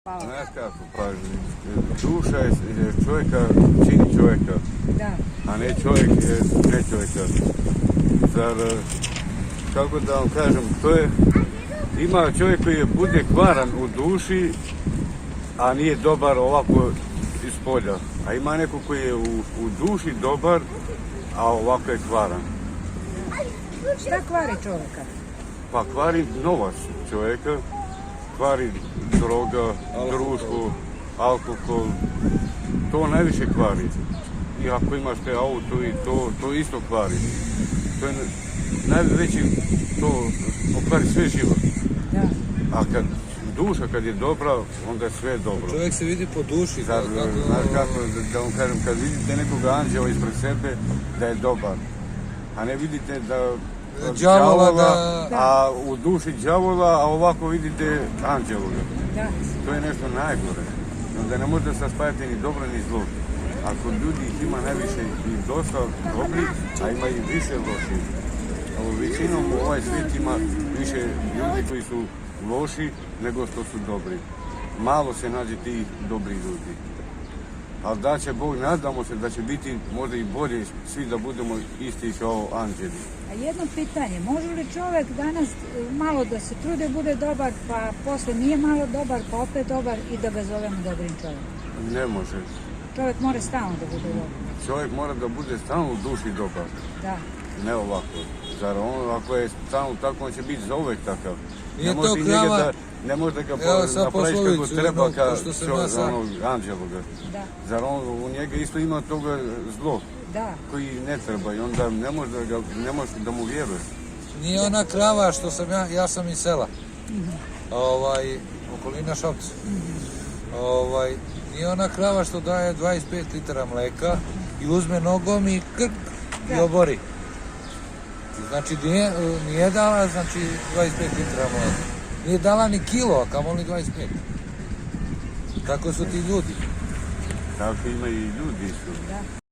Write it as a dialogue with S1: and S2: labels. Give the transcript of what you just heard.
S1: Znaš kako, pa duša je čovjeka, čini čovjeka,
S2: Da.
S1: a ne čovjek je ne čovjeka. Zar, kako da vam kažem, to je, ima čovjek koji bude kvaran u duši, a nije dobar ovako iz polja. A ima neko koji je u duši dobar, a ovako je kvaran.
S2: Šta kvari čovjeka?
S1: Pa kvari novac čovjeka, kvari droga, društvo, alkohol, to najviše kvari. I ako imaš te auto i to isto kvari. To je najveći, to pokvari sve život.
S2: Da.
S1: A duša kad je dobra, onda je sve dobro.
S3: Čovjek se vidi po duši.
S1: Znaš kako, da vam kažem, kad vidite nekog anđela ispred sebe, da je dobar. A ne vidite da đavola, a u duši đavola, a ovako vidite anđeloga.
S2: Da.
S1: To je nešto najgore. Onda ne možete se spajati ni dobro ni zlo. Ako ljudi ih ima najviše i dosta dobrih, a ima i više loših. A u većinom ovaj svijet ima više ljudi koji su loši nego što su dobri. Malo se nađe tih dobrih ljudi. Ali da će Bog, nadamo se da će biti možda i bolje svi da budemo isti kao anđeli.
S2: A jedno pitanje, može li čovjek danas malo da se trude bude dobar, pa posle nije malo dobar, pa opet dobar i da ga zovemo dobrim čovjekom?
S1: Ne može.
S2: Čovjek mora stalno da bude dobar.
S1: Čovjek mora da bude stalno u duši dobar.
S2: Da.
S1: Ne ovako. Zar on, ako je stalno tako, on će biti za uvek takav.
S3: Nije to krava.
S1: Ne može da ga
S3: napraviš
S1: kako treba ka
S3: onog
S1: anđeloga.
S2: Da.
S1: Zar on u njega isto ima toga zlo
S2: Da.
S1: koji ne treba i onda ne može da mu vjeruje.
S3: Nije ona krava što sam ja sam iz sela. Okolina Šapca. Nije ona krava što daje 25 litara mleka i uzme nogom i krk i obori. Znači nije dala 25 litara mleka. Nije dala ni kilo, a kamoli 25. Tako su ti ljudi.
S1: Tako ima i ljudi su.
S2: Da.